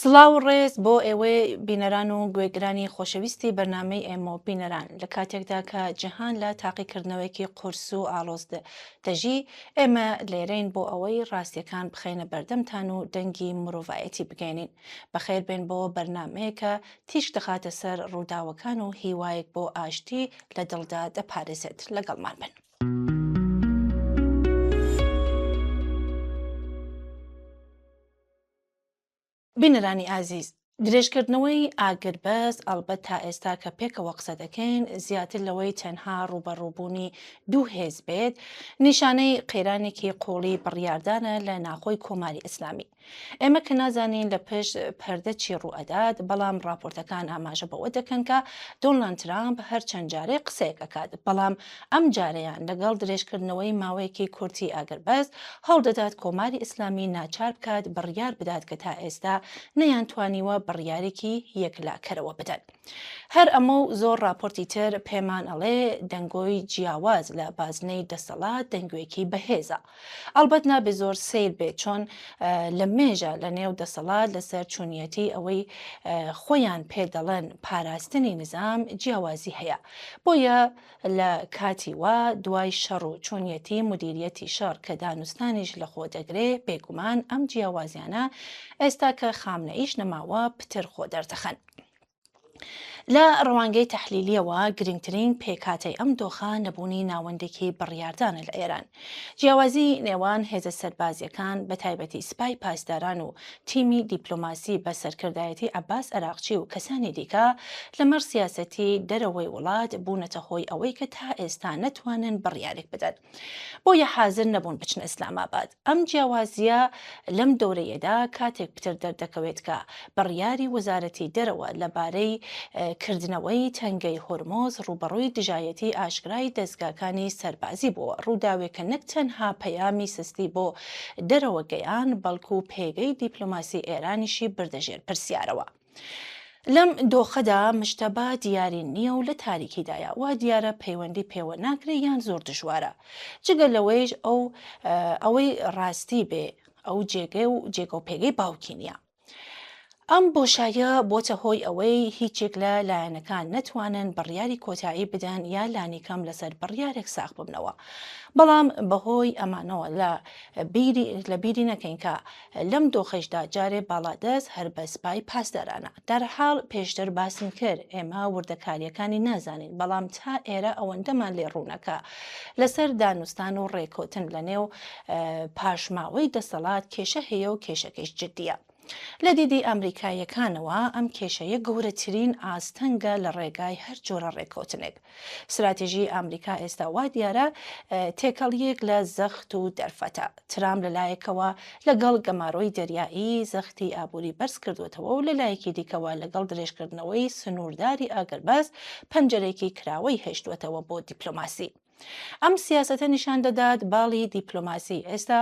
سڵاو و ڕێز بۆ ئێوەی بینەران و گوێگرانی خۆشەویستی بەرنامەی ئێمە بینەران لە کاتێکدا کە جیهان لە تاقیکردنەوەیەکی قورس و ئاڵۆز دەژی ئێمە لێرەین بۆ ئەوەی ڕاستیەکان بخەینە بەردەمتان و دەنگی مرۆڤایەتی بگەێنین بەخێر بێن بۆ بەرنمەیەکە تیش دەخاتە سەر ڕووداوەکان و هیوایەک بۆ ئاشتی لە دڵدا دەپارێزێت لەگەڵمان بن. بینەرانی ئازیز، درێژکردنەوەی ئاگربەز ئەلبەت تا ئێستا کە پێکەوە قسە دەکەین زیاتر لەوەی تەنها ڕوبەڕووبوونی دوو هێز بێت نیشانەی قەیرانێکی قوڵی بڕیاردانە لە ناخۆی کۆماری ئیسلامی. ئێمە کە نازانین لە پشت پەردە چی ڕوئەدات بەڵام راپۆرتەکان ئاماژە بەوە دەکەن کە دۆناڵد ترامپ هەرچەند جارێ قسەیەک ئەکات بەڵام ئەم جارەیان لەگەڵ درێژکردنەوەی ماوەیەکی کورتی ئاگربەز هەوڵدەدات کۆماری ئیسلامی ناچار بکات بڕیار بدات کە تا ئێستا نەیان توانیوە بڕیارێکی یەکلاکەرەوە بدەن. هەر ئەمە و زۆر راپۆرتی تر پێمان ئەڵێ دەنگۆی جیاواز لە بازنەی دەسەڵات دەنگوێکی بەهێزە. ئەلبەت نابێ زۆر سیر بێت چۆن لە مێژە لە نێو دەسەڵات لەسەر چوونیەتی ئەوەی خۆیان پێدەڵێن پاراستنی نظام جیاوازی هەیە. بۆیە لە کاتی وا دوای شەڕ و چوونیەتی مدیریەتی شەڕ کە دانوستانیش لە خۆ دەگرێ بێگومان ئەم جیاوازیانە ئێستا کە خامنەئیش نەماوە پتر خۆ دەردەخەن. لە ڕەوانگەی تەحلیلیەوە گرنگترین پێکاتەی ئەم دۆخە نەبوونی ناوەندێکی بڕیاردانە لە ئێران. جیاوازی نێوان هێزە سەربازیەکان بە تایبەتی سپای پاسداران و تیمی دیپلۆماسی بە سەرکردایەتی عەباس عەراقچی و کەسانی دیکە لەمەڕ سیاسەتی دەرەوەی وڵات بوونەتە هۆی ئەوەی کە تا ئێستا نەتوانن بڕیارێک بدەن. بۆیە حازر نەبوون بچنە ئیسلاماباد. ئەم جیاوازیە لەم دەورەیەدا کاتێک پتر دەردەکەوێت کە بڕیاری وەزارەتی دەرەوە لەبارەی کردنەوەی تەنگەی هۆرمۆز ڕوبەڕووی دژایەتی ئاشکرای دەستگاکانی سەربازی بووە ڕووداوێکە نەک تەنها پەیامی سستی بۆ دەرەوە گەیان بەڵکو و پێگەی دیپلۆماسی ئێرانیشی بردەژێر پرسیارەوە. لەم دۆخەدا مشتەبە دیاری نییە و لە تاریکیدایە وا دیارە پەیوەندی پێوە ناکرێ یان زۆر دژوارە جگە لەوەیش ئەوەی ڕاستی بێ ئەو جێگە و پێگەی باوکی نییە. ئەم بۆشایە بۆتە هۆی ئەوەی هیچێک لە لایەنەکان نەتوانن بڕیاری کۆتایی بدەن یا لانیکەم لەسەر بڕیارێک ساغ ببنەوە. بەڵام بەهۆی ئەمانەوە لە بیری نەکەین کە لەم دۆخەشدا جارێ باڵادەست هەر بە سپای پاسدارانە. دەرحاڵ پێشتر باسم کرد ئێمە وردەکاریەکانی نازانین بەڵام تا ئێرە ئەوەندەمان لێ ڕوونەکە لەسەر دانوستان و ڕێکۆتن لە نێو پاشماوەی دەسەڵات کێشە هەیە و کێشەکەش جددیە. لە دیدی ئەمریکایەکانەوە ئەم کێشەیە گەورەترین ئاستەنگە لە ڕێگای هەر جۆرە ڕێکۆتنێک. استراتێژی ئەمریکا ئێستا وا دیارە تێکەڵیەک لە زەخت و دەرفەتە. ترامپ لەلایەکەوە لەگەڵ گەماڕۆی دەریایی زەختی ئابووری بەرز کردوێتەوە و لەلایەکی دیکەوە لەگەڵ درێژکردنەوەی سنوورداری ئاگربەز پەنجەرێکی کراوەی هێشتوێتەوە بۆ دیپلۆماسی. ئەم سیاسەتە نیشان دەدات باڵی دیپلۆماسی ئێستا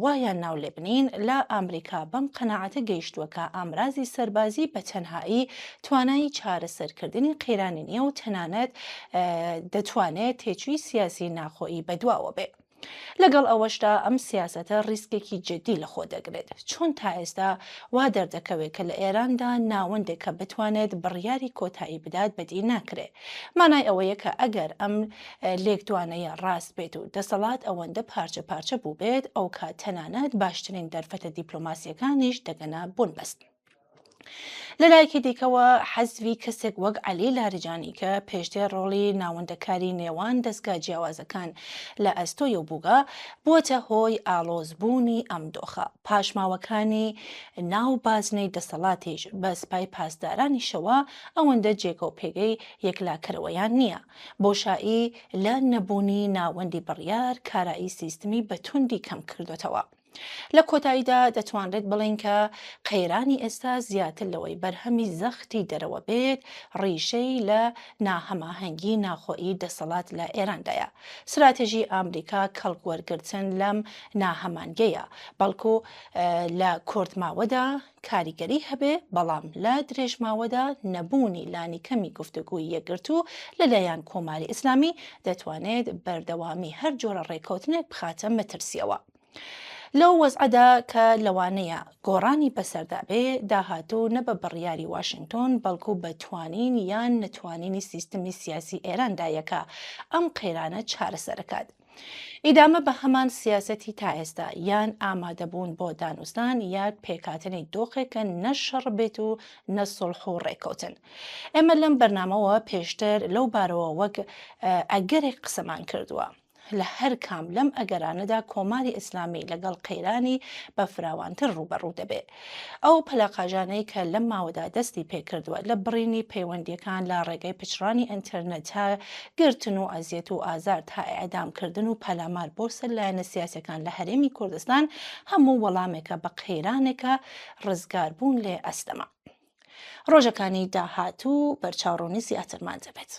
وایان ناو لێبنین لە ئەمریکا بەم قەناعەتە گەیشتووە کە ئامرازی سەربازی بە تەنهایی توانایی چارەسەرکردنی قەیرانی نییە و تەنانەت دەتوانێت تێچووی سیاسی ناخۆیی بەدواوە بێت. لەگەڵ ئەوەشدا ئەم سیاسەتە ڕیسکێکی جددی لە خۆ دەگرێت چۆن تا ئێستا وا دەردەکەوێت کە لە ئێراندا ناوەندێک کە بتوانێت بڕیاری کۆتایی بدات بەدی ناکرێت. مانای ئەوەیە کە ئەگەر ئەم لێکدوانەیە ڕاست بێت و دەسەڵات ئەوەندە پارچە پارچە بوو بێت ئەو کات تەنانەت باشترین دەرفەتە دیپلۆماسیەکانیش دەگەنە بنبەست. لەلایەکی دیکەوە حەزوی کەسێک وەک عەلی لاریجانی کە پێشتر ڕۆڵی ناوەندەکاری نێوان دەستگا جیاوازەکان لە ئەستۆی و بووگا بووەتە هۆی ئاڵۆزبوونی ئەم دۆخە. پاشماوەکانی ناو بازنەی دەسەڵاتیش بە سپای پاسدارانیشەوە ئەوەندە جێگە و پێگەی یەکلاکەرەوەیان نییە. بۆشایی لە نەبوونی ناوەندی بڕیار کارایی سیستمی بە توندی کەم کردوێتەوە. لە کۆتاییدا دەتوانرێت بڵین کە قەیرانی ئێستا زیاتر لەوەی بەرهەمی زەختی دەرەوە بێت ڕیشەی لە ناهەماهەنگی ناخۆیی دەسەڵات لە ئێراندایە. استراتێژی ئەمریکا کەڵکوەرگرتن لەم ناهەمانگەیە بەڵکو لە کورتماوەدا کاریگەری هەبێ بەڵام لە درێژماوەدا نەبوونی لانیکەمی گفتوگوی یەکگرتو لەلایەن کۆماری ئیسلامی دەتوانێت بەردەوامی هەر جۆرە ڕێکۆتنێک بخاتە مەترسیەوە. لەو وەزعەدا کە لەوانەیە گۆڕانی بەسەردا بێ داهاتوو نە بە بڕیاری واشنگتۆن بەڵکو بە توانین یان نەتوانینی سیستمی سیاسی ئێراندایەکە ئەم قەیرانە چارەسەرەکات. ئیدامە بە هەمان سیاسەتی تا ئێستا یان ئامادەبوون بۆ دانوستان یان پێکاتنی دۆخێکە نەشەڕ بێت و نەسڵح و ڕێکەوتن. ئێمە لەم بەرنامەوە پێشتر لەو بارەوە وەک ئەگەرێک قسەمان کردووە. لە هەر کام لەم ئەگەرانەدا کۆماری ئیسلامی لەگەڵ قەیرانی بە فراوانتر ڕوبەڕوو دەبێت. ئەو پەلاقاژانەی کە لەم ماوەدا دەستی پێکردووە لە بڕینی پەیوەندیەکان لە ڕێگەی پچڕانی ئینتەرنێت تا گرتن و ئەزیەت و ئازار تا ئەعدامکردن و پەلامار بۆ سەرلایەنە سیاسەکان لە هەرێمی کوردستان هەموو وەڵامێکە بە قەیرانێکە ڕزگاربوون لێ ئەستەما. ڕۆژەکانی داهاتوو بەرچاوڕوونی زیاترمان دەبێت.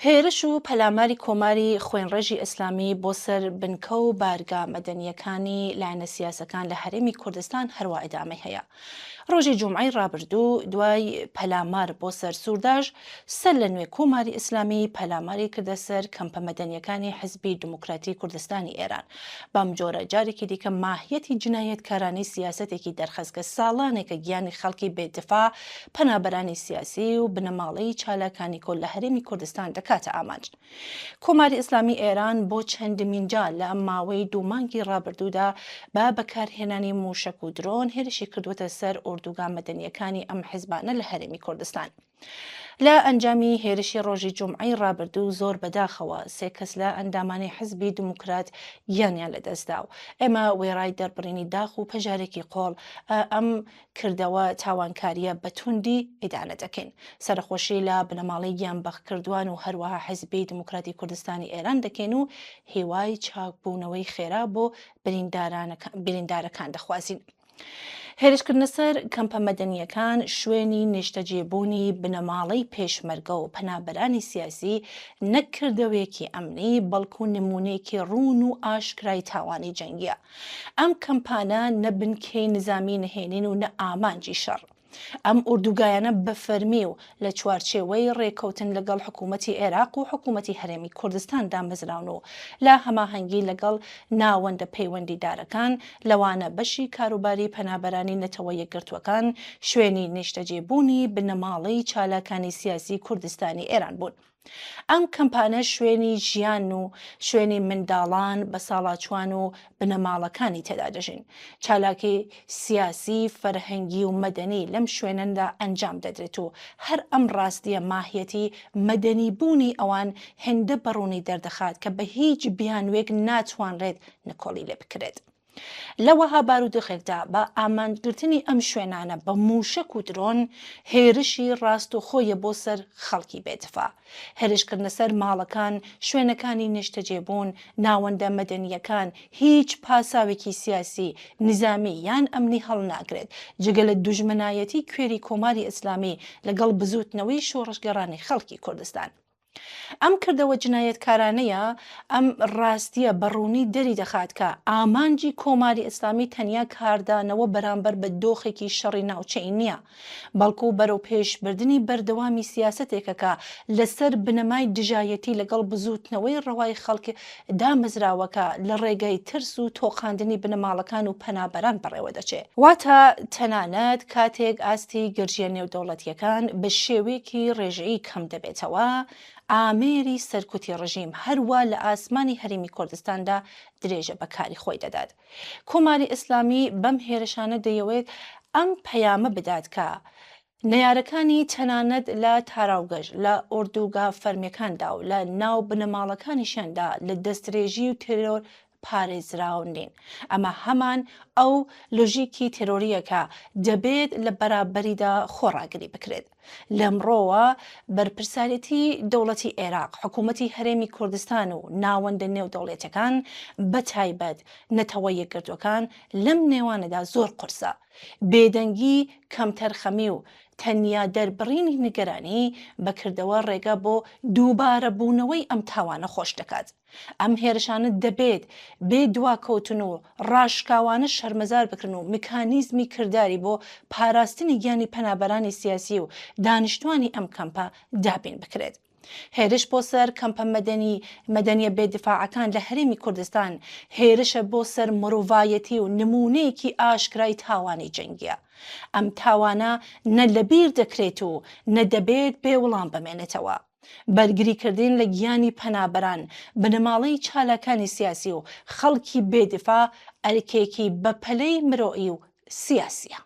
هێرش و پەلاماری کۆماری خوێنڕێژی ئیسلامی بۆ سەر بنکە و بارگا مەدەنیەکانی لایەنە سیاسەکان لە هەرێمی کوردستان هەروە ئیدامەی هەیە. ڕۆژی جومعەی ڕابردوو دوای پەلامار بۆ سەر سوورداش سەر لە نوێ کۆماری ئیسلامی پەلاماری کردە سەر کەمپە مەدەنیەکانی حزبی دموکراتی کوردستانی ئێران. بەم جۆرە جارێکی دیکە ماهیەتی جنایەتکارانی سیاسەتێکی دەرخستکە ساڵانێکە گیانی خەڵکی بێدفاع پەنابەرانی سیاسی و بنەماڵەی چالاکانی کۆل لە هەرێمی کوردستان دەکاتە ئامانج. کۆماری ئیسلامی ئێران بۆ چەندمین جار لە ئەم ماوەی دوو مانگی ڕابردوودا با بەکارهێنانی موشک و درۆن هێرشی کردووەتە سەر ئوردوگا مەدەنیەکانی ئەم حیزبانە لە هەرێمی کوردستان. لە ئەنجامی هێرشی ڕۆژی جومعەی ڕابردوو زۆر بەداخەوە 3 کەس لە ئەندامانی حزبی دموکرات گیانیان لەدەستدا و ئێمە وێڕای دەربڕینی داخ و پەژارێکی قۆڵ ئەم کردەوە تاوانکاریە بە توندی ئیدانە دەکەین. سەرخۆشی لە بنەماڵی گیانبەخ کردوان و هەروەها حزبی دموکراتی کوردستانی ئێران دەکەین و هیوای چاکبوونەوەی خێرا بۆ بریندارەکان دەخوازین. هێرشکردنە سەر کەمپە مەدەنیەکان شوێنی نیشتەجێبوونی بنەماڵەی پێشمەرگە و پەنابەرانی سیاسی نەکردەوەیەکی ئەمنی بەڵکو نمونەیەکی ڕوون و ئاشکرای تاوانی جەنگیە. ئەم کەمپانە نە بنکەی نظامی نهێنین و نە ئامانجی شەڕ. ئەم ئوردوگایانە بە فەرمی و لە چوارچێوەی ڕێکەوتن لەگەڵ حکوومەتی عێراق و حکوومەتی هەرێمی کوردستان دامەزراون و لە هەماهەنگی لەگەڵ ناوەندە پەیوەندیدارەکان لەوانە بەشی کاروباری پەنابەرانی نەتەوە یەکگرتووەکان شوێنی نیشتەجێبوونی بنەماڵەی چالاکانی سیاسی کوردستانی ئێران بوون. ئەم کەمپانە شوێنی ژیان و شوێنی منداڵان بە ساڵاچوان و بنەماڵەکانی تێدا دەژین. چالاکی سیاسی فەرهەنگی و مەدەنی لەم شوێنەدا ئەنجام دەدرێت و هەر ئەم ڕاستیە ماهیەتی مەدەنی بوونی ئەوان هێندە بەڕوونی دەردەخات کە بە هیچ بیانوێک ناتوانرێت نکۆڵی لێ بکرێت. لەوەها بارودۆخێکدا بە ئامانگرتنی ئەم شوێنانە بە موشک و درۆن هێرشی ڕاست و خۆیە بۆ سەر خەڵکی بێدفاع. هێرشکردنە سەر ماڵەکان، شوێنەکانی نیشتەجێبوون، ناوەندە مەدەنیەکان هیچ پاساوێکی سیاسی، نظامی یان ئەمنی هەڵناگرێت جگە لە دوژمنایەتی کوێری کۆماری ئیسلامی لەگەڵ بزوتنەوەی شۆڕشگەڕانی خەڵکی کوردستان. ئەم کردەوە جنایەتکارانەیە ئەم ڕاستیە بەڕوونی دەری دەخات کە ئامانجی کۆماری ئیسلامی تەنیا کاردانەوە بەرامبەر بە دۆخێکی شەڕی ناوچەی نییە، بەڵکو بەرەو پێشبردننی بەردەوامی سیاسەتێکەکە لەسەر بنەمای دژایەتی لەگەڵ بزوتنەوەی ڕەوای خەڵک دامەزراوەکە لە ڕێگەی ترس و تۆقاندنی بنەماڵەکان و پەنابەران بەڕێوە دەچێت. واتە تەنانەت کاتێک ئاستی گرژیە نێودەوڵەتیەکان بە شێوەیەکی ڕێژەیی کەم دەبێتەوە، ئامێری سەرکوتی ڕژیم هەروە لە ئاسمانی هەرێمی کوردستاندا درێژە بەکاری خۆی دەدات. کۆماری ئیسلامی بەم هێرشانە دەیەوێت ئەم پەیامە بدات کە نەیارەکانی تەنانەت لە تاراوگەشت لە ئوردوگا فەرمیەکاندا و لە ناو بنەماڵەکانیشاندا لە دەستدرێژی و تێرۆر پارێزراون نین. ئەمە هەمان ئەو لۆژیکی تێرۆریەکە دەبێت لە بەرابەریدا خۆڕاگری بکرێت. لەمڕۆوە بەرپرسایەتی دەوڵەتی عێراق، حکوومەتی هەرێمی کوردستان و ناوەندە نێودەوڵەتیەکان بەتایبەت نەتەوە یەکگرتوەکان لەم نێوانەدا زۆر قورسە. بێدەنگی، کەمتەرخەمی و تەنیا دەربڕینی نیگەرانی بەکردەوە ڕێگە بۆ دووبارە بوونەوەی ئەم تاوانە خۆش دەکات. ئەم هێرشانە دەبێت بێ دواکەوتن و ڕاشکاوانە شەرمەزار بکرن و میکانیزمی کردداری بۆ پاراستنی گیانی پەنابەرانی سیاسی و دانیشتوانی ئەم کەمپە دابین بکرێت. هێرش بۆ سەر کەمپە مەدەنیە بێدفاعەکان لە هەرێمی کوردستان هێرشە بۆ سەر مرۆڤایەتی و نمونەیەکی ئاشکرای تاوانی جەنگیە. ئەم تاوانە نە لەبیر دەکرێت و نەدەبێت بێوەڵام بمێنێتەوە. بەرگریکردن لە گیانی پەنابەران، بنەماڵەی چالاکانی سیاسی و خەڵکی بێدفاع ئەرکێکی بەپەلەی مرۆیی و سیاسیە.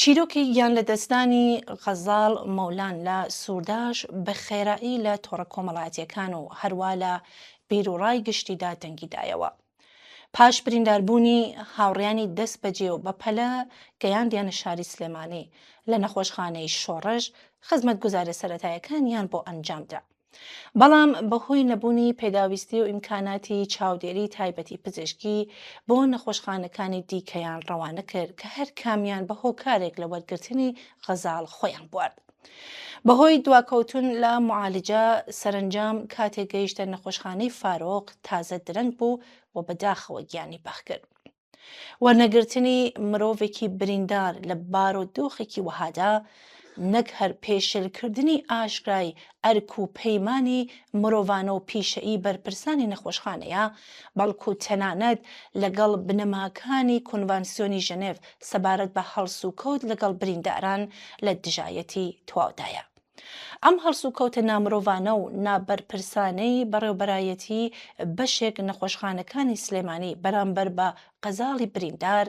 چیرۆکی گیان لە دەستانی غەزاڵ مەولان لە سوورداش بە خێرایی لە تۆڕە کۆمەڵایەتیەکان و هەروە لە بیرروڕای گشتیدا دەنگیدایەوە. پاش برینداربوونی هاوڕێیانی دەست بەجێ و بەپەلە گەیاندیانە شاری سلێمانی لە نەخۆشخانەی شۆڕژ خزمەتگوزارە سەرەتاییەکانیان بۆ ئەنجامدا. بەڵام بەهۆی نەبوونی پێداویستی و ئیمکاناتی چاودێری تایبەتی پزیشکی بۆ نەخۆشخانەکانی دیکەیان ڕەوانە کرد کە هەر کامیان بە هۆکارێک لە وەرگرتنی غەزاڵ خۆیان بوارد. بەهۆی دواکەوتن لە معالجە سەرنجام کاتێک گەیشتە نەخۆشخانەی فارۆق تازە درەنگ بوو و بەداخەوە گیانی باخ کرد. وەرنەگرتنی مرۆڤێکی بریندار لە بارودۆخێکی وەهادا نەک هەر پێشێلکردنی ئاشکرای ئەرک و پەیمانی مرۆڤانە و پیشەیی بەرپرسانی نەخۆشخانەیە، بەڵکو تەنانەت لەگەڵ بنەماکانی کۆنڤانسیۆنی ژنێڤ سەبارەت بە هەڵس و کەوت لەگەڵ برینداران لە دژایەتی تەواودایە. ئەم هەڵس و کەوتە نامرۆڤانە و نابەرپرسانەی بەڕێوەبەرایەتی بەشێک نەخۆشخانەکانی سلێمانی بەرامبەر بە قەزاڵی بریندار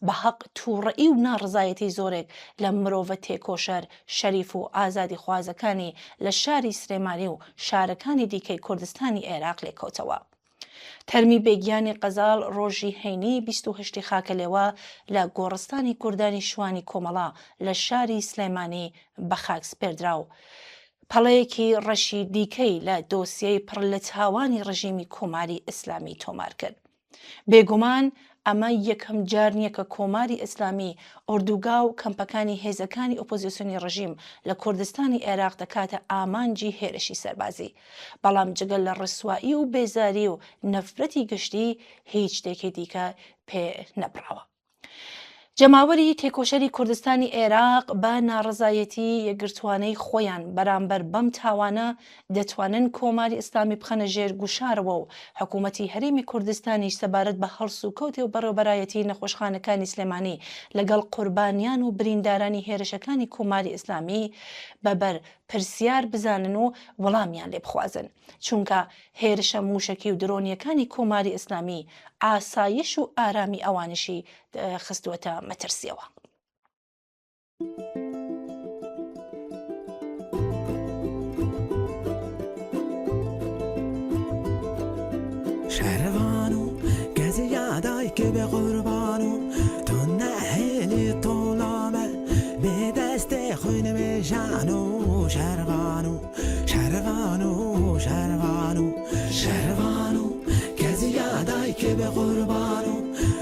بە حەق تووڕەئی و ناڕزایەتی زۆرێک لە مرۆڤە تێکۆشەر شەریف و ئازادی خوازەکانی لە شاری سلێمانی و شارەکانی دیکەی کوردستانی عێراق لێکەوتەوە. تەرمی بێگیانی قەزاڵ ڕۆژی هەینی 28 خاکەلێوە لە گۆڕستانی کوردانی شوانی کۆمەڵا لە شاری سلێمانی بە خاک سپێردرا و پەڵەیەکی ڕەشی دیکەی لە دۆسیەی پڕ لە تاوانی ڕژیمی کۆماری ئیسلامی تۆمار کرد. بێگومان ئەمە یەکەم جار نییە کە کۆماری ئیسلامی ئوردوگا و کەمپەکانی هێزەکانی ئۆپۆزیسیۆنی ڕژیم لە کوردستانی عێراق دەکاتە ئامانجی هێرشی سەربازی، بەڵام جگەل لە ڕسوایی و بێزاری و نەفرەتی گشتی هیچ شتێکی دیکە پێ نەبراوە. جەماوەری تێکۆشەری کوردستانی عێراق بە ناڕزایەتی یەکگرتوانەی خۆیان بەرامبەر بەم تاوانە دەتوانن کۆماری ئیسلامی بخەنە ژێر گوشارەوە و حکوومەتی هەرێمی کوردستانیش سەبارەت بە هەڵس و کەوتی و بەڕێوەبەرایەتی نەخۆشخانەکانی سلێمانی لەگەڵ قوربانیان و بریندارانی هێرشەکانی کۆماری ئیسلامی بەبەر پرسیار بزانن و وەڵامیان لێ بخوازن، چونکە هێرشە موشەکی و درۆنیەکانی کۆماری ئیسلامی ئاسایش و ئارامی ئەوانشی خستووەتە مەترسیەوە. شەروان و گەزی یادای کە بێ قوربان و تۆ نەهێلی تۆڵامە بێدەستێ خوێنمێ ژان و شەروان و شەروان و شەروان و شەروان و گەزی یادای کە بێ قوربان و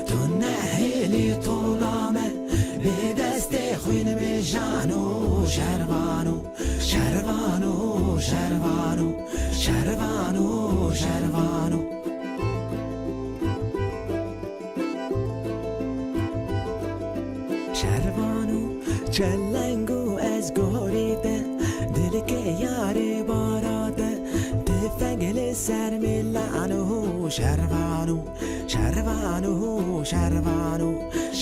تۆ نەهێلی تۆڵامە بێدەستێ خوێنمێ ژان و شەروان و شەروان و شەروان و شەروان و شەروان و شەروان و چەلەنگ و ئەس گۆریتە دلکە یارێ باراتە تفەنگل سەر میلان و شەروان و شەروان و شەروان و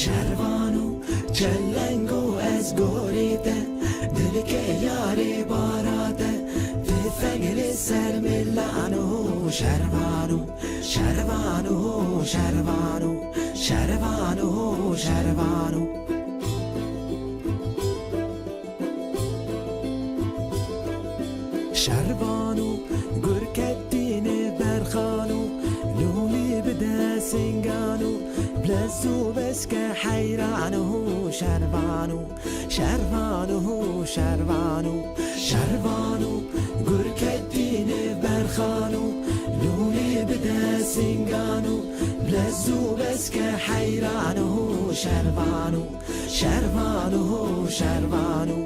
شەروان و چەلەنگ و ئەس گۆریتە دلکە یارێ باراتە تفەنگل سەر میلان و شەروان و شەروان و شەروان و شەروان و شەروان و شەروان و گورکەتینێ بەرخان و لولی بدە سنگان و بلەز و بەسکە حەیران و شەروان و شەروان و شەروان و شەروان و گورکەتینێ بەرخان و لولی بدە سنگان و بلەز و بەسکە حەیران و شەروان و شەروان و شەروان و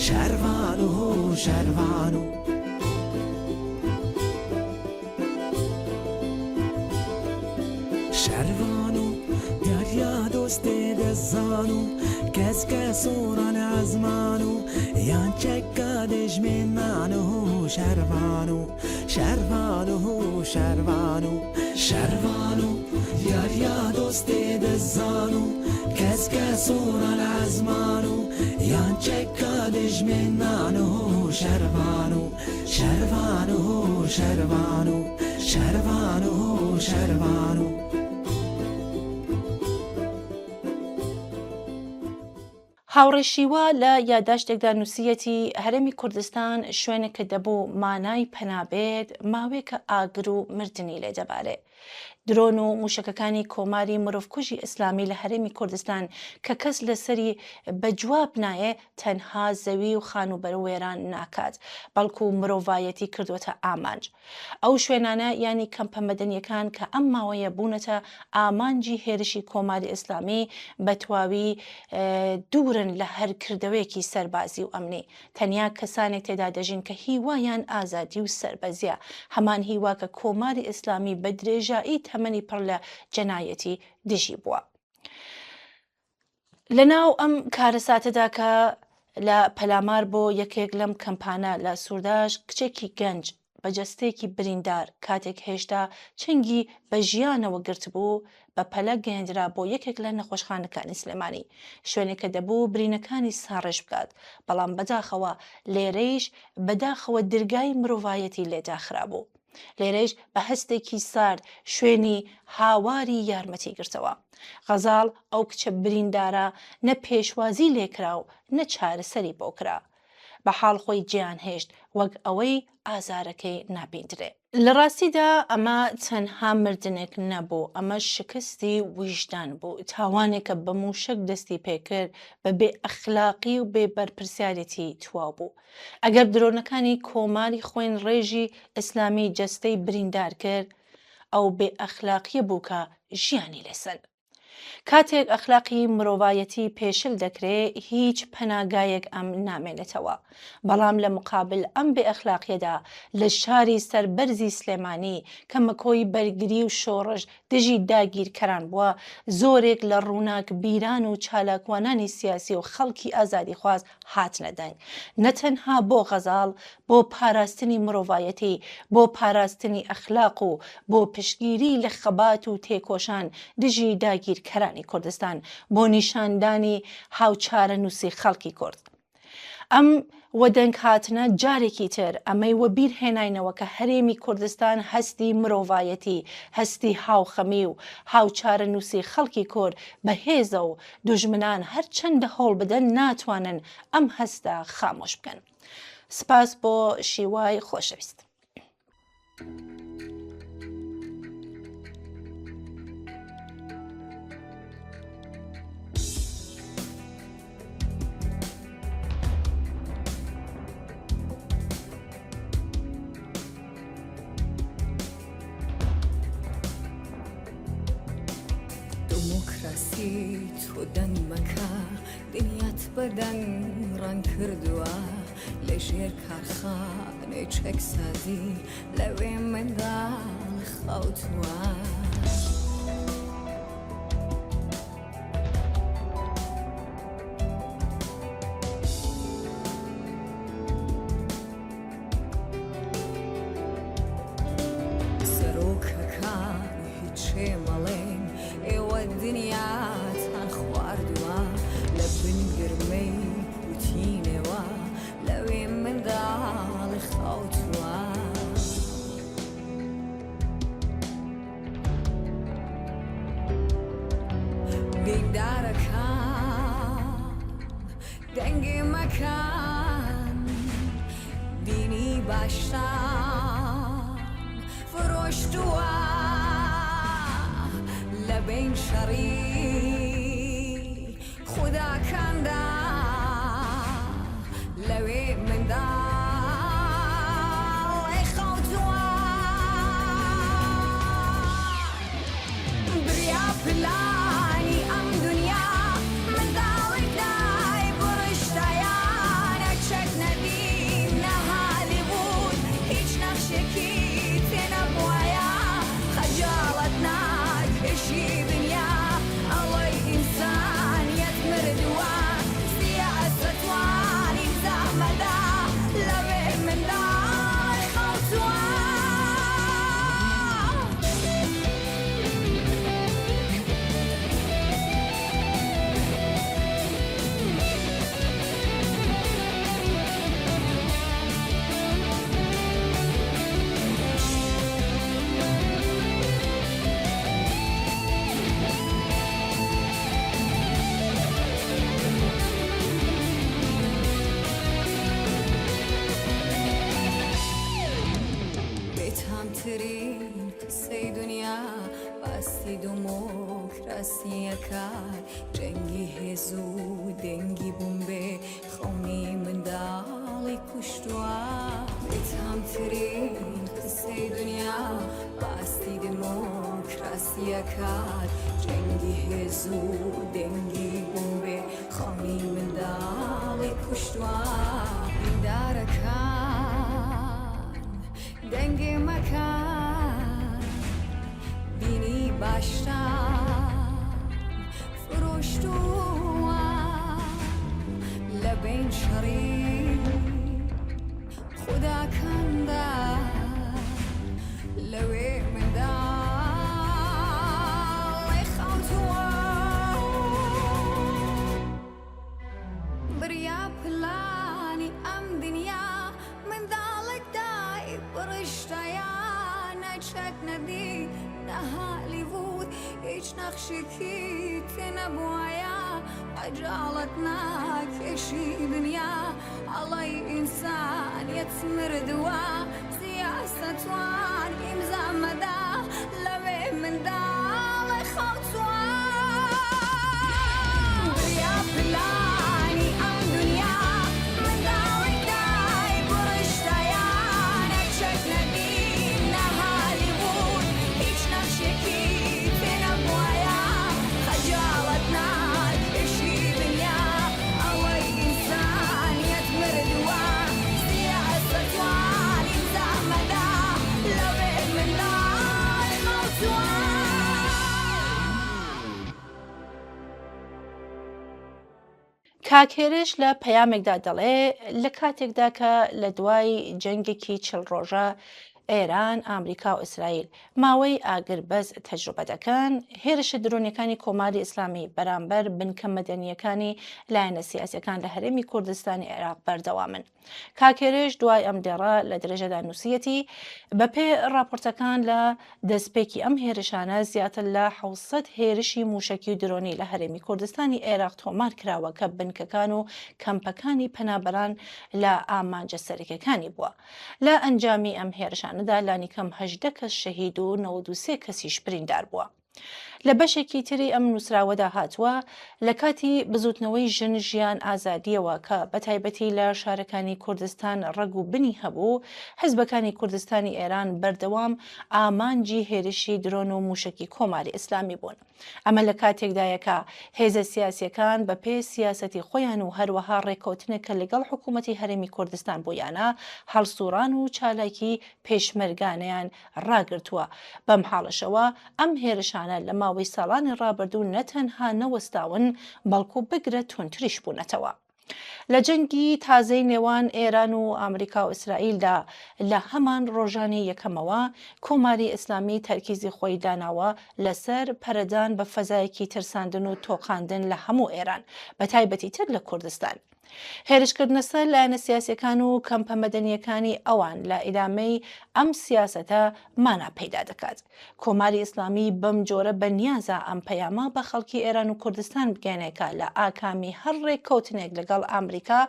شەروان و شەروان و شەروان و دیاریا دۆستێ دەزان و کەسکە سۆڕان ئەزمان و یان چەکە دژمێنمان و شەروان و شەروان و شەروان و شەروان و دیاریا دۆستێ دەزان و کەسکە سۆڕان ئەزمان و یان چەکە دژمێنمان و شەروان و شەروان و شەروان و شەروان و شەروان و هاوڕێشیوە لە یادداشتێکدا نووسیەتی هەرێمی کوردستان شوێنێک کە دەبوو مانای پەنابێت ماوەیەکە ئاگر و مردنی لێ دەبارێ. درۆن و موشکەکانی کۆماری مرۆڤکوژی ئیسلامی لە هەرێمی کوردستان کە کەس لەسەری بەجواب نایە تەنها زەوی و خانوبەر وێران ناکات بەڵکو مرۆڤایەتی کردوتە ئامانج. ئەو شوێنانە ینی کەمپە مەدەنیەکان کە ئەم ماوەیە بوونەتە ئامانجی هێرشی کۆماری ئیسلامی بە تواوی دوورن لە هەر کردەوەیەکی سەربازی و ئەمنی. تەنیا کەسانێک تێدا دەژین کە هیوایان ئازادی و سەربەزیە، هەمان هیوا کە کۆماری ئیسلامی بە درێژایی تەمەنی پڕ لە جەنایەتی دژی بووە. لەناو ئەم کارەساتەدا کە لە پەلامار بۆ یەکێک لەم کەمپانە لە سوورداش کچێکی گەنج بە جەستێکی بریندار کاتێک هێشتا چنگی بە ژیانەوە گرت بوو بە پەلە گەیاندرا بۆ یەکێک لە نەخۆشخانەکانی سلێمانی، شوێنێکە دەبوو برینەکانی ساڕێژ بکات، بەڵام بەداخەوە لێرەیش بەداخەوە دەرگای مرۆڤایەتی لێداخرا بوو. لێرەش بە هەستێکی سارد شوێنی هاواری یارمەتی گرتەوە. غەزاڵ ئەو کچە بریندارە نە پێشوازی لێکرا و نە چارەسەری بۆ کرا، بە حاڵ خۆی گیان هێشت وەک ئەوەی ئازارەکەی نابیندرێ. لە ڕاستیدا ئەمە تەنها مردنێک نەبوو، ئەمە شکستی ویژدان بوو، تاوانێکە بە موشک دەستی پێکرد بە بێ ئەخلاقی و بێ بەرپرسیارەتی تواو بوو. ئەگەر درۆنەکانی کۆماری خوێن ڕێژی ئیسلامی جەستەی بریندار کرد، ئەو بێ ئەخلاقیە بوو کە ژیانی لەسەر. کاتێک ئەخلاقی مرۆڤایەتی پێشل دەکرێت هیچ پەناگایەک ئەم نامێنێتەوە، بەڵام لە مقابل ئەم بێ ئەخلاقیەدا لە شاری سەربەرزی سلێمانی کە مەکۆی بەرگری و شۆڕش دژی داگیرکەران بووە، زۆرێک لە ڕووناک بیران و چالاکوانانی سیاسی و خەڵکی ئازادی خواز هاتنە دەنگ، نەتەنها بۆ غەزاڵ، بۆ پاراستنی مرۆڤایەتی، بۆ پاراستنی ئەخلاق و بۆ پشتگیری لە خەبات و تێکۆشان دژی داگیرکەرانی کوردستان، بۆ نیشاندانی هاوچارە نووسی خەڵکی کورد. ئەم وەدەنگ هاتنە جارێکی تر ئەمەی وە بیر هێناینەوە کە هەرێمی کوردستان هەستی مرۆڤایەتی، هەستی هاوخەمی و هاوچارە نووسی خەڵکی کورد بەهێزە و دوژمنان هەرچەندە هەوڵ بدەن ناتوانن ئەم هەستە خامۆش بکەن. سپاس بۆ شیوای خۆشەویست. تۆ دەنگ مەکە دنیات بەدەنگ ڕەنگ کردووە لە ژێر کارخانێ چەکسازی لەوێ منداڵ خەوتووە. سەرۆکەکان هیچێ مەڵێن ئێوە دنیاتان خواردووە لە بن گرمەی وتینەوە لەوێ منداڵی خەوتووە. دیندارەکان دەنگی مەکان دینی باشتان فرۆشتووە لە بین شەڕی خوداکاندا لەوێ منداڵی خەوتووە. بریا پلانی ئەم دنیا منداڵی دای بڕشتایانە چەک نەبین لە هالیوود هیچ نەخشێکی تێنەبووایە خەجاڵەت ناکێشی دنیا ئەڵەی ئینسانیەت مردووە ترین قصه دنیا باستی دموکراسی کار جنگی هزو دنگی بومبه خونی منداڵی کوشتووە بێتام ترین قسەی دنیا باستی دموکراسی کار جنگی هزو دنگی بومبێ خونی منداڵی کوشتووە دارەکان دەنگێ مەکان بینی باشتان فرۆشتووە لە بین شەڕی خوداکەندا لەوێ منداڵی خەوتووە بریا پلانی ئەم دنیا منداڵێک دای بڕشتایە نەچەک نەبی نەهالیوود هیچ نەخشێکی تێ نەبووایە ئەجاڵت ناکێشی دنیا ئەڵەی ئینسانیەت مردووە سیاسەتوان ئیمزا مەدا لەوێ منداڵی خەوتووە بریا پلانی ئەم دنیا منداڵێک دای بڕشتایە نەچەک نەبی نەهالیوود هیچ نەخشێکی تێ نەبووایە خەجاڵت ناکێشی دنیا ئەوەی ئینسانیەت مردووە سیاسەتوان ئیمزا مەدا لەوێ منداڵی خەوتووە کاکێرش لە پەیامێکدا دەڵێ لە کاتێکدا کە لە دوای جەنگێکی 40 ڕۆژە ئێران، ئامریکا و ئیسرائیل ماوەی ئاگربەز تەجروبە دەکەن، هێرشە درۆنیەکانی کۆماری ئیسلامی بەرامبەر بنکە مەدەنیەکانی لایەنە سیاسیەکان لە هەرێمی کوردستانی عێراق بەردەوامن. کاکێرش دوای ئەم دێڕە لە درێژەدا نووسیەتی بەپێ راپۆرتەکان لە دەستپێکی ئەم هێرشانە زیاتر لە 700 هێرشی موشەکی و درۆنی لە هەرێمی کوردستانی عێراق تۆمار کراوە کە بنکەکان و کەمپەکانی پەنابەران لە ئامانجە سەرەکیەکانی بووە. لە ئەنجامی ئەم هێرشانەدا لانیکەم 18 کەس شەهید و 93 کەسیش بریندار بووە. لە بەشێکی تری ئەم نووسراوەدا هاتووە لە کاتی بزوتنەوەی ژن ژیان ئازادیەوە کە بەتایبەتی لە شارەکانی کوردستان ڕەگ و بنی هەبوو، حیزبەکانی کوردستانی ئێران بەردەوام ئامانجی هێرشی درۆن و موشکی کۆماری ئیسلامی بوون. ئەمە لە کاتێکدایەکە هێزە سیاسیەکان بەپێ سیاسەتی خۆیان و هەروەها ڕێکەوتنێکە لەگەڵ حکوومەتی هەرێمی کوردستان بوویانە هەڵسووران و چالاکی پێشمەرگانیان ڕاگرتووە. بەم حاڵەشەوە ئەم هێرشانە لە ماوەی ساڵانی ڕابردوو نەتەنها نەوەستاون بەڵکو بگرە تونتریش بوونەتەوە. لە جەنگی تازەی نێوان ئێران و ئامریکا و ئیسرائیلدا لە هەمان ڕۆژانی یەکەمەوە کۆماری ئیسلامی تەرکیزی خۆی داناوە لەسەر پەرەدان بە فەزایەکی ترساندن و تۆقاندن لە هەموو ئێران بەتایبەتی تر لە کوردستان. هێرشکردنە سەر لایەنە سیاسیەکان و کەمپە مەدەنیەکانی ئەوان لە ئیدامەی ئەم سیاسەتە مانا پەیدا دەکات. کۆماری ئیسلامی بەم جۆرە بەنیازە ئەم پەیامە بە خەڵکی ئێران و کوردستان بگەێنێکە لە ئاکامی هەر ڕێککەوتنێک لەگەڵ ئامریکا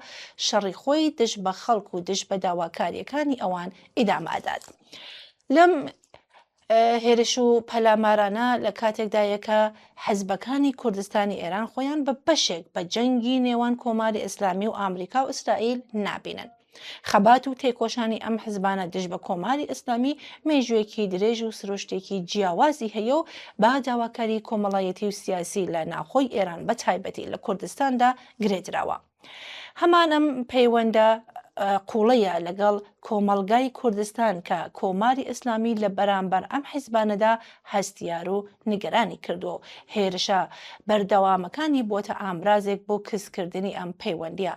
شەڕی خۆی دژ بە خەڵک و دژ بە داواکاریەکانی ئەوان ئیدامادات. لەم هێرش و پەلامارانە لە کاتێکدایەکە حەزبەکانی کوردستانی ئێران خۆیان بە بەشێک بە جەنگی نێوان کۆماری ئیسلامی و ئامریکا و ئیسرائیل نابینن. خەبات و تێکۆشانی ئەم حزبانە دژ بە کۆماری ئیسلامی مێژوویەکی درێژ و سروشتێکی جیاوازی هەیە و با داواکاری کۆمەڵایەتی و سیاسی لە ناخۆی ئێران بە تایبەتی لە کوردستاندا گرێدراوە. هەمان ئەم پەیوەندە قوڵەیە لەگەڵ کۆمەڵگای کوردستان کە کۆماری ئیسلامی لە بەرامبەر ئەم حیزبانەدا هەستیار و نیگەرانی کردووە و هێرشە بەردەوامەکانی بۆتە ئامرازێک بۆ کەسکردنی ئەم پەیوەندیە،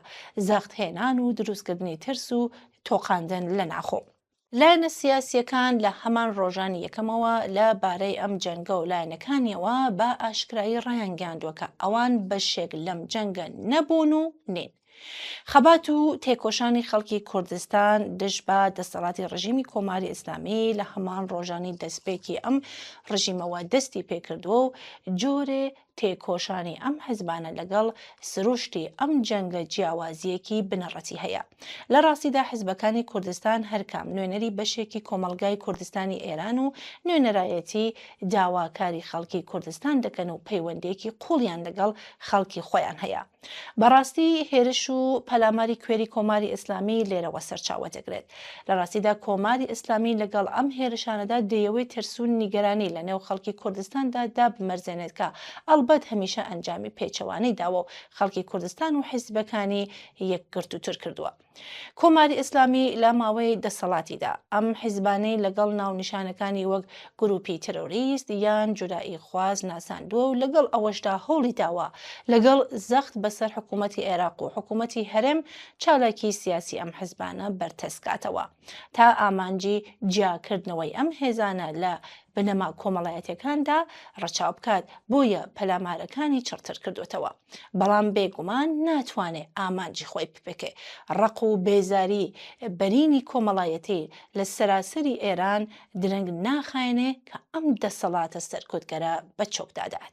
زەختهێنان و دروستکردنی ترس و تۆقاندن لە ناخۆ. لایەنە سیاسیەکان لە هەمان ڕۆژانی یەکەمەوە لە بارەی ئەم جەنگە و لایەنەکانیەوە بە ئاشکرایی ڕایانگەاندووە کە ئەوان بەشێک لەم جەنگە نەبوون و نین. خەبات و تێکۆشانی خەڵکی کوردستان دژ بە دەسەڵاتی ڕژیمی کۆماری ئیسلامی لە هەمان ڕۆژانی دەستپێکی ئەم ڕژیمەوە دەستی پێکردووە و جۆرێ تێکۆشانی ئەم حیزبانە لەگەڵ سروشتی ئەم جەنگە جیاوازیەکی بنەڕەتی هەیە. لە ڕاستیدا حیزبەکانی کوردستان هەرکام نوێنەری بەشێکی کۆمەڵگای کوردستانی ئێران و نوێنەرایەتی داواکاری خەڵکی کوردستان دەکەن و پەیوەندێکی قوڵیان لەگەڵ خەڵکی خۆیان هەیە. بەڕاستی هێرش و پەلاماری کوێری کۆماری ئیسلامی لێرەوە سەرچاوە دەگرێت. لە ڕاستیدا کۆماری ئیسلامی لەگەڵ ئەم هێرشانەدا دەیەوەی ترسون نیگەرانی لە نێو خەڵکی کوردستاندا دابمەرزێنێت کە ئەلبەت هەمیشە ئەنجامی پێچەوانەی داوە و خەڵکی کوردستان و حیزبەکانی یەکگرتووتر کردووە. کۆماری ئیسلامی لە ماوەی دەسەڵاتیدا ئەم حیزبانەی لەگەڵ ناونیشانەکانی وەک گروپی ترۆریست یان جودایی خواز ناساندووە و لەگەڵ ئەوەشدا هەوڵی داوە لەگەڵ زەخت بەسەر حکوومەتی عێراق و حکوومەتی هەرێم چالاکی سیاسی ئەم حیزبانە بەرتەسکاتەوە تا ئامانجی جیاکردنەوەی ئەم هێزانە لە بنەما کۆمەڵایەتەکاندا ڕەچاو بکات بۆیە پەلامارەکانی چڕتر کردوێتەوە. بەڵام بێگومان ناتوانێت ئامانجی خۆی بپێکێ. ڕق و بێزاری بەرینی کۆمەڵایەتی لە سەراسەری ئێران درەنگ ناخایێنێ کە ئەم دەسەڵاتە سەرکوتگەرە بە چۆکدادات.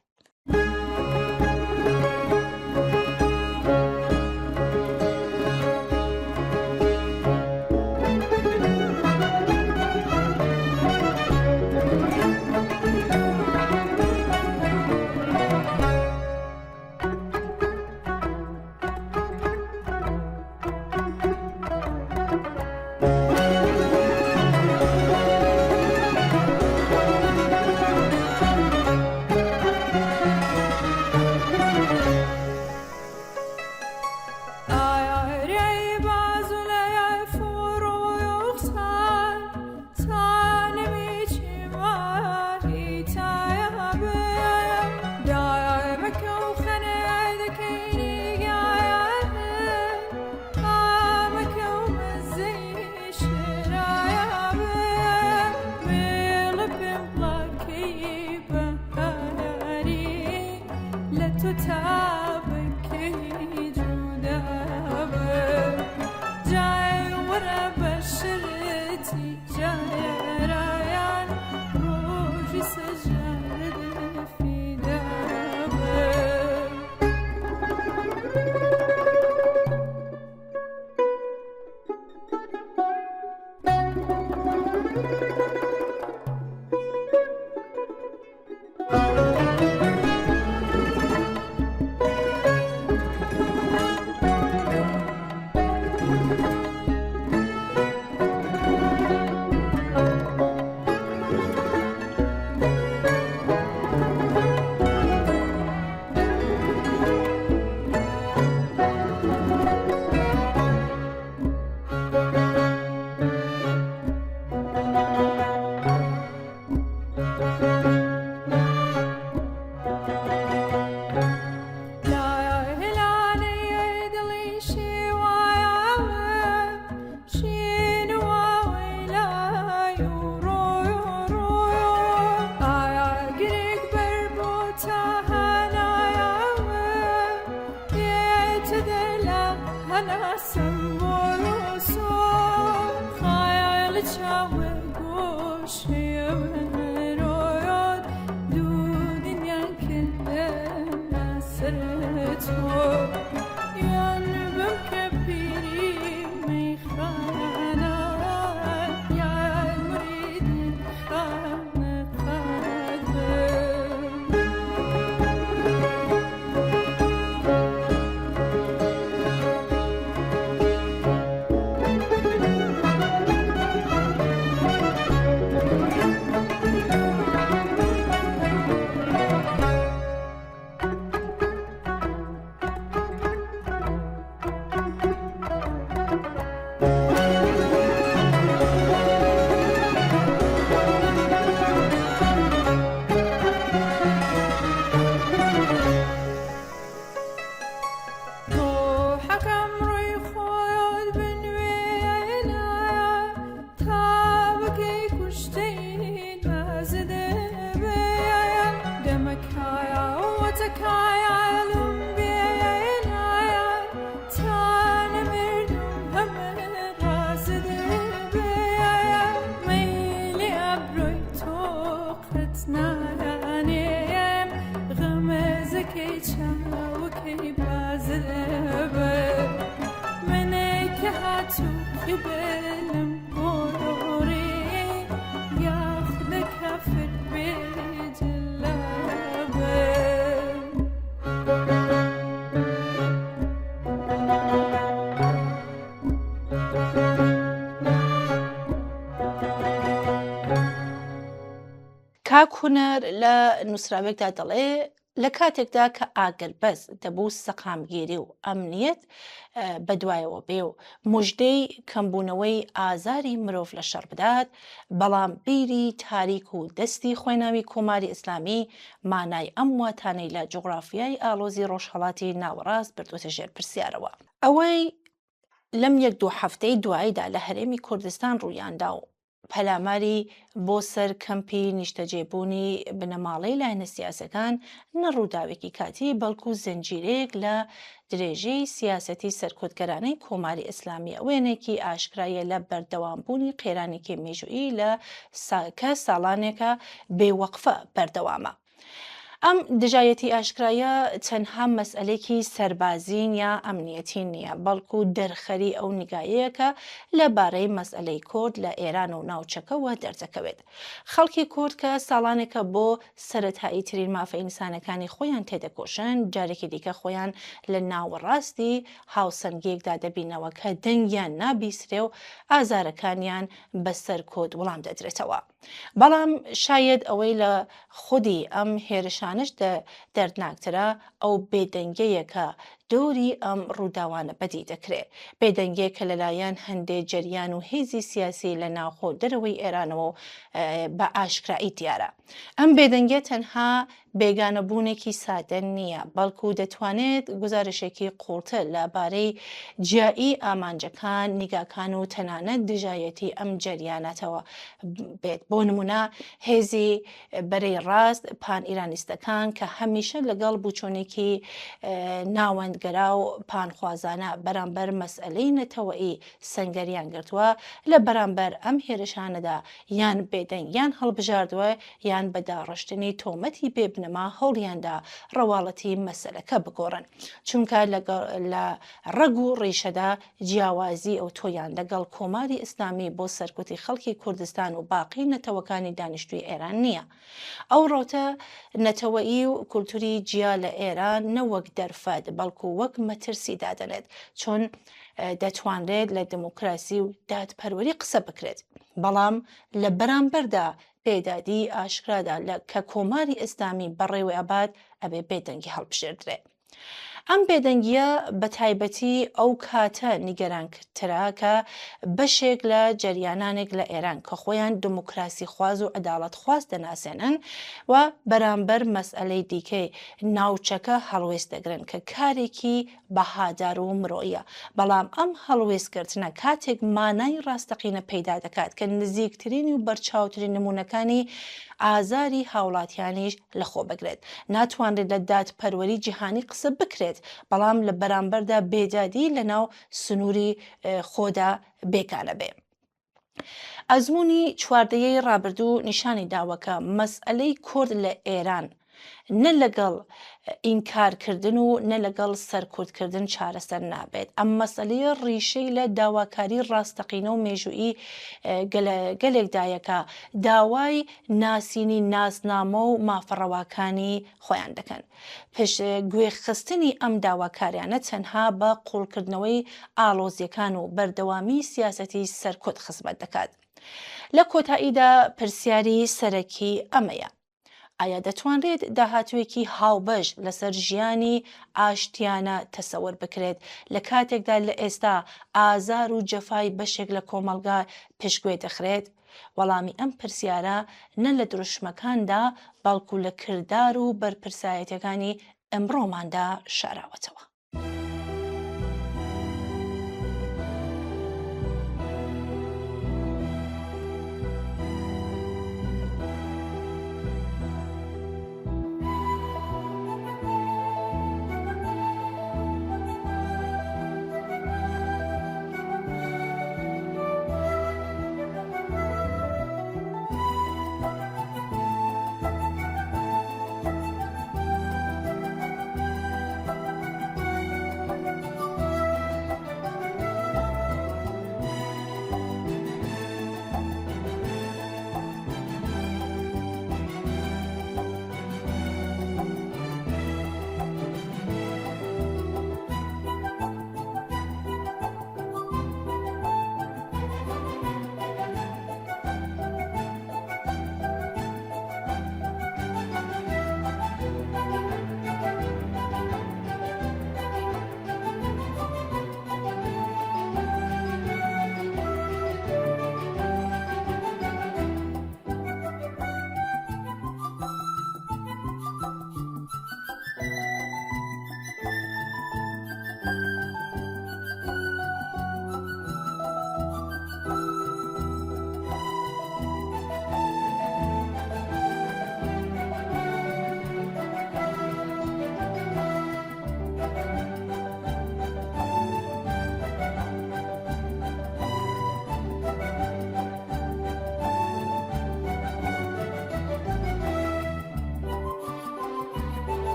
کاکوونەر لە نووسراوێکدا دەڵێ لە کاتێکدا کە ئاگربەز دەبوو سەقامگیری و ئەمنیەت بەدوایەوە بێ و موژدەی کەمبوونەوەی ئازاری مرۆڤ لە شەڕ بدات، بەڵام بیری تاریک و دەستی خوێناوی کۆماری ئیسلامی مانای ئەم واتانەی لە جوغرافیای ئالۆزی ڕۆژهەڵاتی ناوەڕاست بردوۆتە ژێر پرسیارەوە. ئەوەی لەم 1-2 هەفتەی دواییدا لە هەرێمی کوردستان ڕوویاندا و پەلاماری بۆ سەر کەمپی نیشتەجێبوونی بنەماڵەی لایەنە سیاسەکان نەڕووداوێکی کاتی بەڵکو زنجیرەیەک لە درێژەی سیاسەتی سەرکۆتگەرانەی کۆماری ئیسلامی ئەوێنێکی ئاشکرایە لە بەردەوامبوونی قێرانێکی مێژوویی لە کە ساڵانێکە بێوەقفە بەردەوامە. ئەم دژایەتی ئاشکرایە تەنها مەسئلەیەکی سەربازین یا ئەمنیەتی نییە، بەڵکو دەرخەری ئەو نیگایەیەکە لەبارەی مەسئلەی کورد لە ئێران و ناوچەکەوە دەردەکەوێت. خەڵکی کورد کە ساڵانێکە بۆ سەرەتایی ترین مافە ئینسانەکانی خۆیان تێدەکۆشن، جارێکی دیکە خۆیان لە ناوەڕاستی هاوسەنگێکدا دەبینەوە کە دەنگیان نابیسرێ و ئازارەکانیان بەسەر کۆد وەڵام دەدرێتەوە. بەڵام شاید ئەوەی لە خودی ئەم هێرشانش دەردناکترە ئەو بێدەنگەیە کە دۆری ئەم ڕووداوانە بەدی دەکرێت. بێدەنگێک کە لەلایەن هەندێک جەریان و هێزی سیاسی لە ناوخۆ دەرەوەی ئێرانەوە و بە ئاشکرایی دیارە. ئەم بێدەنگێت تەنها بێگانەبوونێکی سادە نییە، بەڵکو دەتوانێت گزارشێکی قوڵتر لەبارەی جیایی ئامانجەکان، نیگاکان و تەنانەت دژایەتی ئەم جەریانەتەوە بێت. بۆ نمونە هێزی بەرەی ڕاست پان ئیرانیستەکان کە هەمیشە لەگەڵ بووچۆنێکی ناوەندگەرا و پانخوازانە بەرامبەر مەسئلەی نەتەوەیی سەنگەریان گرتووە، لە بەرامبەر ئەم هێرشانەدا یان بێدەنگ یان هەڵبژاردووە یان بە داڕشتنی تۆمەتی بێبنەما هەوڵیاندا ڕەواڵەتی مەسەلەکە بگۆڕن، چونکە لە ڕەگ و ڕیشەدا جیاوازی ئەو تۆیان لەگەڵ کۆماری ئیسلامی بۆ سەرکوتی خەڵکی کوردستان و باقی نەتەوەکانی دانیشتووی ئێران نییە. ئەو ڕۆتە نەتەوەیی و کولتوری جیا لە ئێران نەوەک دەرفەت بەڵکو وەک مەترسی دادەنێت، چۆن دەتوانرێت لە دموکراسی و دادپەروەری قسە بکرێت. بەڵام لە بەرامبەردا پێدادی ئاشکرادا کە کۆماری ئیسلامی بەڕێوەی ئەبات ئەبێ بێدەنگی هەڵبژێردرێت. ئەم بێدەنگیە بە تایبەتی ئەو کاتە نیگەرانترە کە بەشێک لە جەریانانێک لە ئێران کە خۆیان دموکراسی خواز و عەداڵەت خواز دەناسێنن و بەرامبەر مەسئلەی دیکەی ناوچەکە هەڵوێست دەگرن کە کارێکی بەهادار و مرۆیە. بەڵام ئەم هەڵوێستکردنە کاتێک مانای ڕاستەقینە پەیدا دەکات کە نزیکترین و بەرچاوترین نمونونەکانی ئازاری هاوڵاتیانیش لەخۆ بگرێت. ناتوانرێت لە دادپەروەری جیهانی قسە بکرێت، بەڵام لە بەرامبەردا بێدادی لە ناو سنووری خۆدا بێکانە بێ. ئەزموونی چواردەیەی ڕابردوو نیشانی داوەکە مەسئلەی کورد لە ئێران نە لەگەڵ ئینکارکردن و نە لەگەڵ سەرکوتکردن چارەسەر نابێت. ئەم مەسئلەیە ڕیشەی لە داواکاری ڕاستەقینە و مێژوویی گەلێکدایەکە داوای ناسینی ناسنامە و مافەڕەواکانی خۆیان دەکەن. گوێخستنی ئەم داواکاریانە تەنها بە قوڵکردنەوەی ئاڵۆزیەکان و بەردەوامی سیاسەتی سەرکوت خزمەت دەکات. لە کۆتاییدا پرسیاری سەرەکی ئەمەیە: ئایا دەتوانرێت داهاتوویەکی هاوبەش لەسەر ژیانی ئاشتیانە تەسەوەر بکرێت لە کاتێکدا لە ئێستا ئازار و جەفای بەشێک لە کۆمەلگا پێشگوێ دەخرێت؟ وەڵامی ئەم پرسیارە نە لە دروشمەکاندا بەڵکو لە کردار و بەرپرسایەتەکانی ئەمڕۆماندا شاراوەتەوە.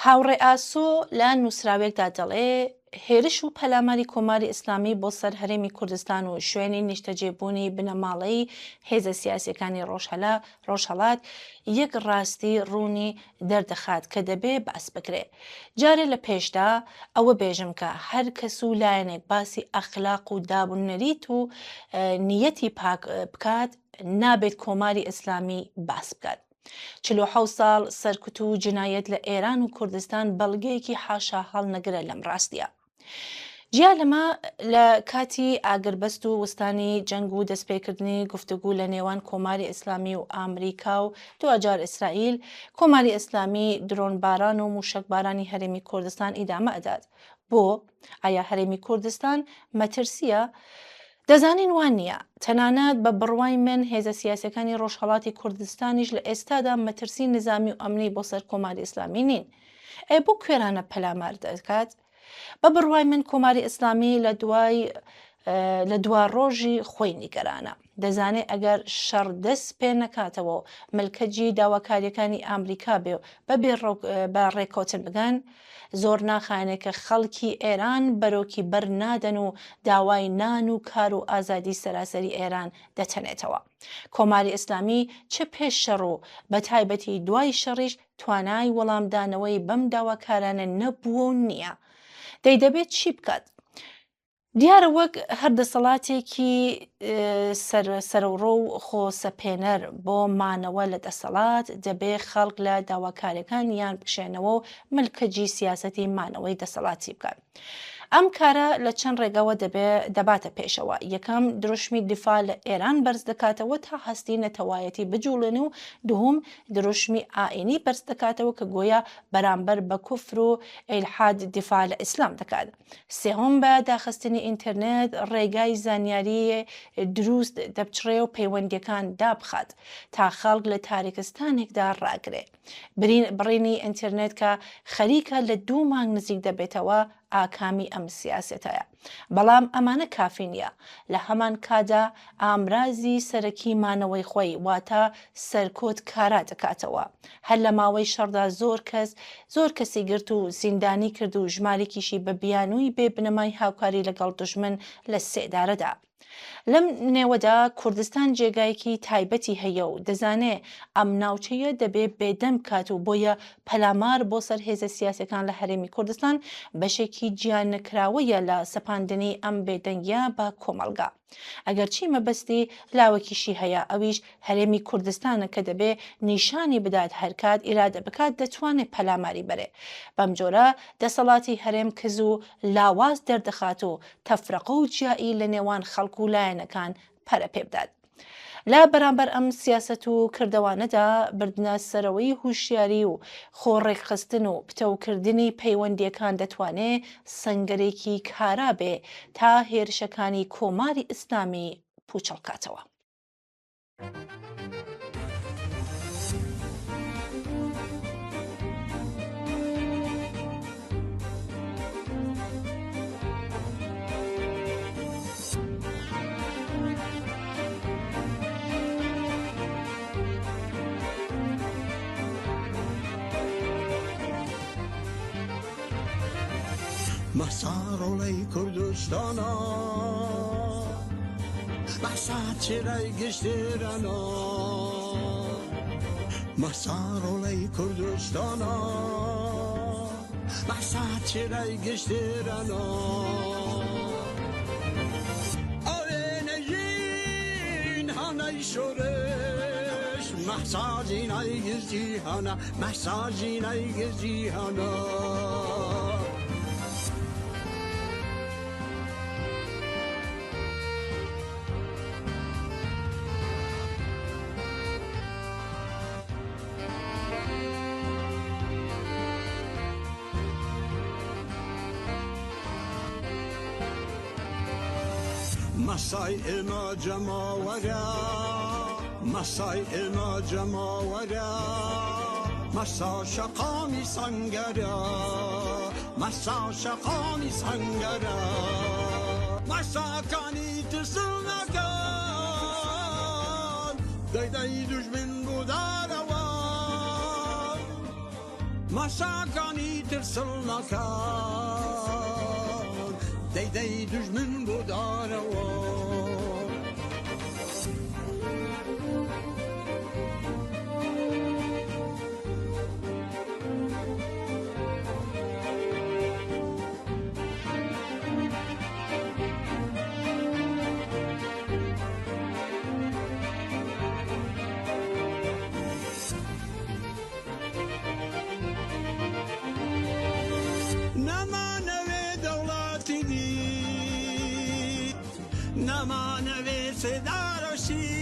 هاوڕێ ئاسۆ لە نووسراوێکدا دەڵێ هێرش و پەلاماری کۆماری ئیسلامی بۆ سەر هەرێمی کوردستان و شوێنی نیشتەجێبوونی بنەماڵەی هێزە سیاسیەکانی ڕۆژهەڵات یەک ڕاستی ڕوونی دەردەخات کە دەبێ باس بکرێ. جارێ لە پێشدا ئەوە بێژم کە هەر کەس و لایەنێک باسی ئەخلاق و دابوونەریت و نیەتی پاک بکات نابێت کۆماری ئیسلامی باس بکات. 47 ساڵ سەرکوت و جنایەت لە ئێران و کوردستان بەڵگەیەکی حاشا هەڵنەگرە لەم ڕاستیە. جیا لەمە لە کاتی ئاگربەست و وستانی جەنگ و دەستپێکردنی گفتوگو لە نێوان کۆماری ئیسلامی و ئامریکا و دوجار ئیسرائیل، کۆماری ئیسلامی درۆنباران و موشکبارانی هەرێمی کوردستان ئیدامە ئەدات. بۆ ئایا هەرێمی کوردستان مەترسیە؟ دەزانین وان نییە. تەنانەت بە بڕوای من هێزە سیاسەکانی ڕۆژهەڵاتی کوردستانیش لە ئێستادا مەترسی نظامی و ئەمنی بۆ سەر کۆماری ئیسلامی نین. بۆ کوێرانە پەلامار دەکات؟ بە بڕوای من کۆماری ئیسلامی لە دوای ڕۆژی خۆی نیگەرانە. دەزانێت ئەگەر شەڕ دەست پێ نەکاتەوە ملکەجی داواکاریەکانی ئامریکا بێ و بە ڕێککەوتن بگەن، زۆر ناخانێت کە خەڵکی ئێران بەرۆکی بەر نادەن و داوای نان و کار و ئازادی سەراسەری ئێران دەتەنێتەوە. کۆماری ئیسلامی چه پێش شەڕ و بە تایبەتی دوای شەڕیش توانای وەڵامدانەوەی بەم داواکارانە نەبووە و نییە. دەبێت چی بکات؟ دیارە وەک هەردەسەڵاتێکی سەرەوڕۆ و خۆسەپێنەر بۆ مانەوە لە دەسەڵات دەبێ خەڵک لە داواکاریەکان یان بکشێنەوە و ملکەجی سیاسەتی مانەوەی دەسەڵاتی بکات. ئەم کارە لە چەند ڕێگەوە دەباتە پێشەوە. یەکەم دروشمی دیفاع لە ئێران بەرز دەکاتەوە تا هەستی نەتەوایەتی بجوڵێن و دووهم دروشمی ئائینی بەرز دەکاتەوە کە گۆیا بەرامبەر بە کوفر و ئیلحاد دیفاع لە ئیسلام دەکات. سێهۆم بە داخستنی ئینتەرنێت ڕێگای زانیاری دروست دەبچڕێ و پەیوەندیەکان دابخات تا خەڵک لە تاریکستانێکدا ڕاگرێ. بڕینی ئینتەرنێت کە خەریکە لە 2 مانگ نزیک دەبێتەوە ئاکامی ئەم سیاسەتەیە. بەڵام ئەمانە کافی نییە. لە هەمان کادا ئامرازی سەرەکی مانەوەی خۆی واتە سەرکۆت کارا دەکاتەوە. هەر لە ماوەی شەڕدا زۆر کەسی گرت و زیندانی کرد و ژمارێکیشی بە بیانووی بێ بنەمای هاوکاری لەگەڵ دوژمن لە سێدارەدا. لەم نێوەدا کوردستان جێگایەکی تایبەتی هەیە و دەزانێ ئەم ناوچەیە دەبێ بێدەم کات و بۆیە پەلامار بۆ سەر هێزە سیاسەکان لە هەرێمی کوردستان بەشێکی گیان نەکراوەیە لە سەپاندنی ئەم بێدەنگیە بە کۆمەڵگا. ئەگەر چی مەبەستی لاوەکیشی هەیە ئەویش هەرێمی کوردستانە کە دەبێ نیشانی بدات هەرکات ئیرادە بکات دەتوانێت پەلاماری بەرێ. بەم جۆرە دەسەڵاتی هەرێم کز و لاواز دەردەخات و تەفرەقە و جیایی لە نێوان خەڵک و لایەنەکان پەرە پێ بدات. لە بەرامبەر ئەم سیاسەت و کردەوانەدا بردنە سەرەوەی هوشیاری و خۆڕێکخستن و پتەوکردنی پەیوەندیەکان دەتوانێت سەنگەرێکی کارا بێ تا هێرشەکانی کۆماری ئیسلامی پوچەڵکاتەوە. مسار olay Kurdistana Masat çiray geçtirana Masar olay Kurdistana Masat çiray geçtirana Avenejin hanay şoreş Mahsacin ay gezcihana Mahsacin ay gezcihana مسای اما جماورا مسای اما جماورا مسا شقامی سنگرا مسا شقامی سنگرا مسا کانی تسمکان دای دشمن بوداروا مەساکانی ترسڵ نەکەن دەیدەی دوژمن بۆ دارەوە نەمانەوێ دەوڵاتی دیت نەمانەوێ سێدارەشی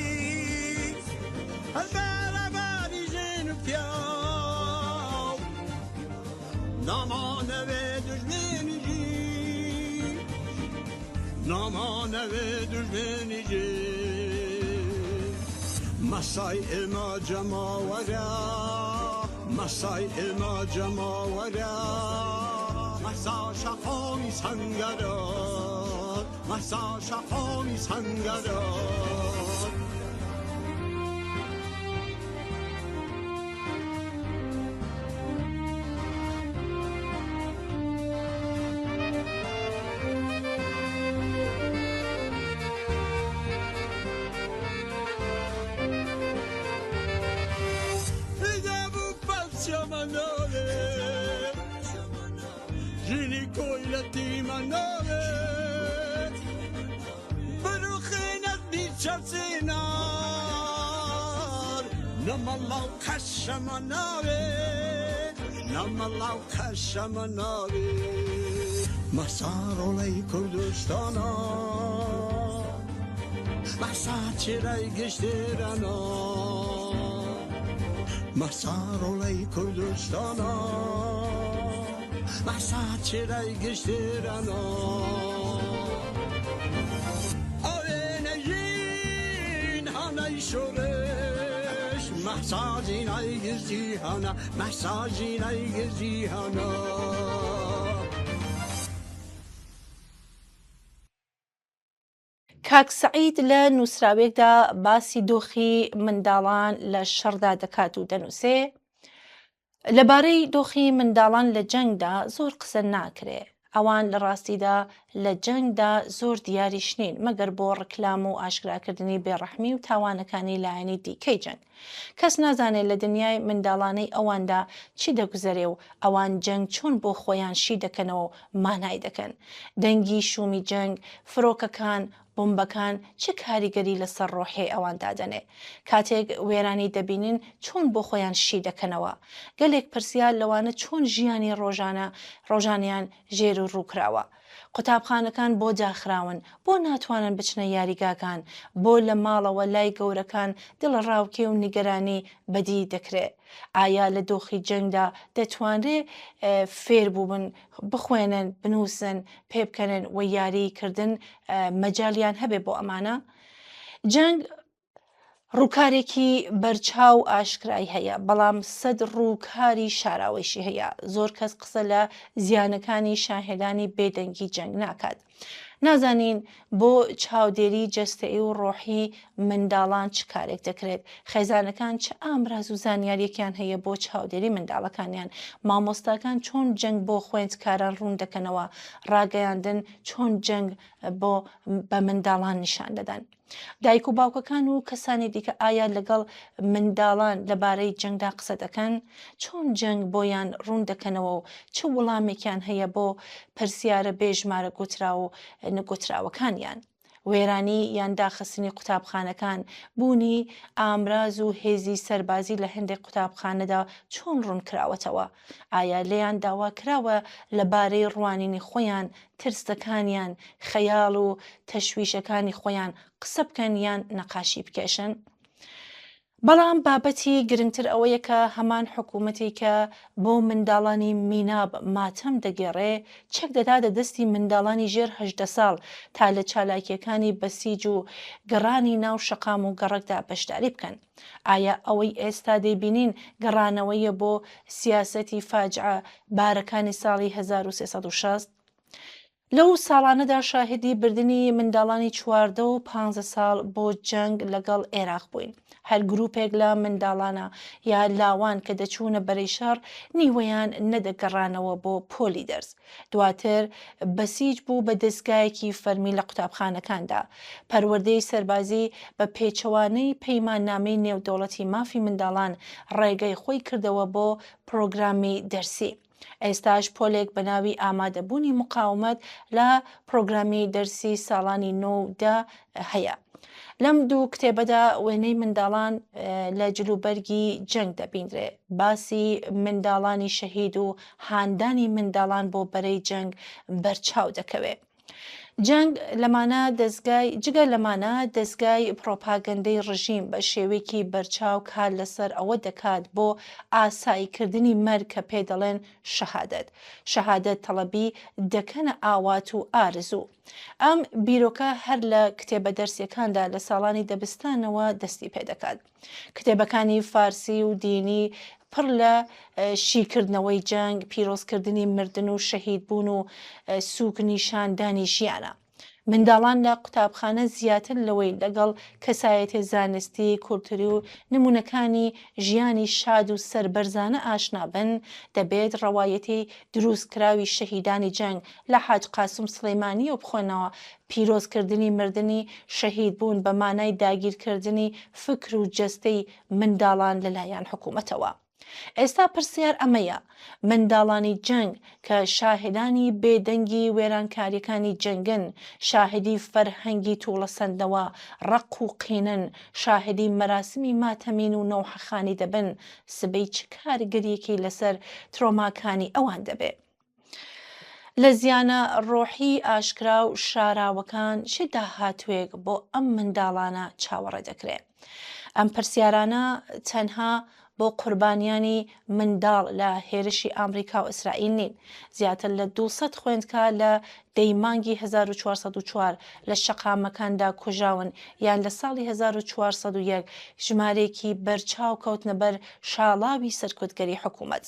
هەر بەرەبەری ژن و پیاو نەمانەوێ دوژمێنیژی نەمانەوێ دوژمێنیژی مەسای ئێمە جەماوەرە مەسای ئێمە جەماوەرە مەسا شەقامی سەنگەرە مەسا شەقامی سەنگەرە جینی کویلتی مناوه برو خینت بیچسینار نمالاو خشمناوه نمالاو خشمناوه مسار اولی کردستانا مسا چرای گشتیرانا مسار اولی کردستانا مەسا چێرای گشتێرانە ئەوێنەژین هەنەی شۆرش مەساژینای گزی هەنە مەساژینای گزی هەنە کاک سەعید لە نووسراوێکدا باسی دۆخی منداڵان لە شەڕدا دەکات و دەنووسێ لەبارەی دۆخی منداڵان لە جەنگدا زۆر قسە ناکرێ ئەوان لە ڕاستیدا لە جەنگدا زۆر دیاریشنین مەگەر بۆ ڕکلام و ئاشکراکردنی بێڕەحمی و تاوانەکانی لایەنی دیکەی جەنگ کەس نازانێت لە دنیای منداڵانەی ئەواندا چی دەگوزەرێ و ئەوان جەنگ چۆن بۆ خۆیان شی دەکەنەوە و مانای دەکەن دەنگی شومی جەنگ فرۆکەکان بۆمبەکان چه کاریگەری لەسەر ڕۆحێ ئەوان دادەنێ کاتێک وێرانی دەبینین چۆن بۆ خۆیان شی دەکەنەوە گەلێک پرسیار لەوانە چۆن ژیانی ڕۆژانیان ژێر و ڕووکراوە قوتابخانەکان بۆ داخراون بۆ ناتوانن بچنە یاریگاکان بۆ لە ماڵەوە لای گەورەکان دڵ ڕاوکێ و نیگەرانی بەدی دەکرێت ئایا لە دۆخی جەنگدا دەتوانرێ فێر بووبن بخوێنن بنووسن پێ بکەنن و یاریکردن مەجالیان هەبێ بۆ ئەمانە جەنگ ڕووکارێکی بەرچاو ئاشکرای هەیە بەڵام سەد ڕووکاری شاراوەیشی هەیە زۆر کەس قسە لە زیانەکانی شاهێدانی بێدەنگی جەنگ ناکات نازانین بۆ چاودێری جەستەیی و ڕۆحی منداڵان چ کارێک دەکرێت خێزانەکان چه ئامراز و زانیاریەکیان هەیە بۆ چاودێری منداڵەکانیان مامۆستاکان چۆن جەنگ بۆ خوێندکاران ڕوون دەکەنەوە ڕاگەیاندن چۆن جەنگ بۆ بە منداڵان نیشان دەدەن دایک و باوکەکان و کەسانی دیکە ئایا لەگەڵ منداڵان لەبارەی جەنگدا قسە دەکەن چۆن جەنگ بۆیان ڕوون دەکەنەوە و چه وەڵامێکیان هەیە بۆ پرسیارە بێژمارە گوترا و نەگوتراوەکانیان وێرانی یان داخستنی قوتابخانەکان بوونی ئامراز و هێزی سەربازی لە هەندێک قوتابخانەدا چۆن ڕوون کراوەتەوە ئایا لێیان داوا کراوە لەبارەی ڕوانینی خۆیان ترسەکانیان خەیاڵ و تەشویشەکانی خۆیان قسە بکەن یان نەقاشی بکێشن بەڵام بابەتی گرنگتر ئەوەیە کە هەمان حکوومەتی کە بۆ منداڵانی میناب ماتەم دەگێڕێ چەک دەداتە دەستی منداڵانی ژێر 18 ساڵ تا لە چالاکیەکانی بەسیج و گەڕانی ناو شەقام و گەڕەکدا بەشداری بکەن ئایا ئەوەی ئێستا دەیبینین گەڕانەوەیە بۆ سیاسەتی فاجعە بارەکانی ساڵی 1360 لەو ساڵانەدا شاهدی بردننی منداڵانی 14 و 15 ساڵ بۆ جەنگ لەگەڵ عێراق بووین. هەر گروپێک لە منداڵانە یا لاوان کە دەچوونە بەرەی شەڕ نیوەیان نەدەگەڕانەوە بۆ پۆلی دەرس. دواتر بەسیج بوو بە دەستگایەکی فەرمی لە قوتابخانەکاندا. پەروەردەی سەربازی بە پێچەوانەی پەیماننامەی نێودەوڵەتی مافی منداڵان ڕێگەی خۆی کردەوە بۆ پرۆگرامی دەرسی. ئێستاش پۆلێک بە ناوی ئامادەبوونی مقاومەت لە پرۆگرامی دەرسی ساڵانی 9دا هەیە. لەم دوو کتێبەدا وێنەی منداڵان لە جلوبەرگی جەنگ دەبینرێ. باسی منداڵانی شەهید و هاندانی منداڵان بۆ بەرەی جەنگ بەرچاو دەکەوێت. جەنگ لەمانە جگە لەمانە دەستگای پرۆپاگەندەی ڕژیم بە شێوەیەکی بەرچاو کار لەسەر ئەوە دەکات بۆ ئاساییکردنی مەرگ کە پێ دەڵێن شەهادەت. شەهادەت تەڵەبی دەکەنە ئاوات و ئارزوو. ئەم بیرۆکە هەر لە کتێبە دەرسیەکاندا لە ساڵانی دەبستانەوە دەستی پێ دەکات. کتێبەکانی فارسی و دینی پڕ لە شیکردنەوەی جەنگ، پیرۆزکردنی مردن و شەهیدبوون و سووک نیشاندانی ژیانە. منداڵان لە قوتابخانە زیاتر لەوەی لەگەڵ کەسایەتی زانستی، کولتوری و نمونەکانی ژیانی شاد و سەربەرزانە ئاشنا بن، دەبێت ڕەوایەتی دروستکراوی شەهیدانی جەنگ لە حاج قاسم سلەیمانی و بخۆنەوە. پیرۆزکردنی مردنی شەهیدبوون بە مانای داگیرکردنی فکر و جەستەی منداڵان لەلایەن حکوومەتەوە. ئێستا پرسیار ئەمەیە، منداڵانی جەنگ کە شاهدانی بێدەنگی وێرانکاریەکانی جەنگن، شاهدی فەرهەنگی تووڵەسەندنەوە، ڕق و قینن، شاهدی مەراسمی ماتەمین و نەوحەخانی دەبن، سبەی چ کارگەریەکی لەسەر ترۆماکانی ئەوان دەبێت. لە زیانە ڕۆحی ئاشکرا و شاراوەکان چ داهاتوێک بۆ ئەم منداڵانە چاوەڕێ دەکرێت؟ ئەم پرسیارانە تەنها بۆ قوربانیانی منداڵ لە هێرشی ئامریکا و ئیسرائیل نین. زیاتر لە 200 خوێندکار لە دەیمانگی 1404 لە شەقامەکاندا کوژاون یان لە ساڵی 1401 ژمارەیەکی بەرچاو کەوتنە بەر شاڵاوی سەرکوتگەری حکوومەت.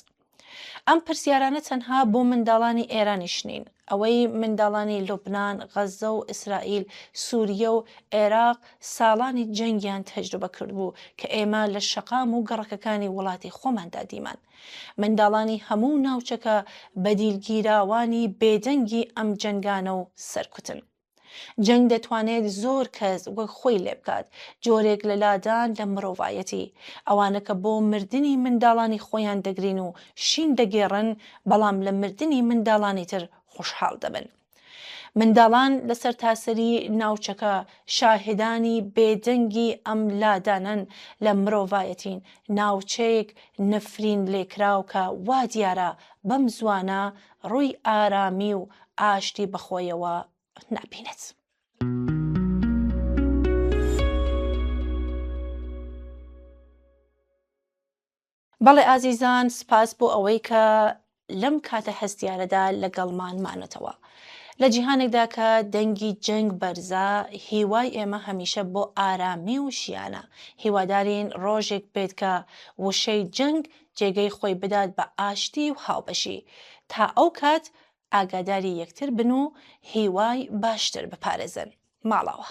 ئەم پرسیارانە تەنها بۆ منداڵانی ئێرانیش نین. ئەوەی منداڵانی لوبنان، غەزە و ئیسرائیل، سووریە و عێراق ساڵانی جەنگیان تەجروبە کردبوو کە ئێمە لە شەقام و گەڕەکەکانی وڵاتی خۆماندا دیمان. منداڵانی هەموو ناوچەکە بەدیلگیراوانی بێدەنگی ئەم جەنگانە و سەرکوتن. جەنگ دەتوانێت زۆر کەس وەک خۆی لێ بکات، جۆرێک لە لادان لە مرۆڤایەتی. ئەوانە کە بۆ مردنی منداڵانی خۆیان دەگرین و شین دەگێڕن، بەڵام لە مردنی منداڵانی تر خوشحاڵ دەبن. منداڵان لە سەرتاسەری ناوچەکە شاهدانی بێدەنگی ئەم لادانن لە مرۆڤایەتین، ناوچەیەک نفرین لێکراو کە وا دیارە بەم زوانە ڕووی ئارامی و ئاشتی بەخۆیەوە نابینێت. بەڵێ ئازیزان، سپاس بۆ ئەوەی کە لەم کاتە هەستیارەدا لەگەڵمان مانەتەوە. لە جیهانێکدا کە دەنگی جەنگ بەرزە، هیوای ئێمە هەمیشە بۆ ئارامی و ژیانە. هیوادارین ڕۆژێک بێت کە وشەی جەنگ جێگەی خۆی بدات بە ئاشتی و هاوبەشی. تا ئەو کات ئاگاداری یەکتر بن و هیوای باشتر بپارێزن. ماڵەوە.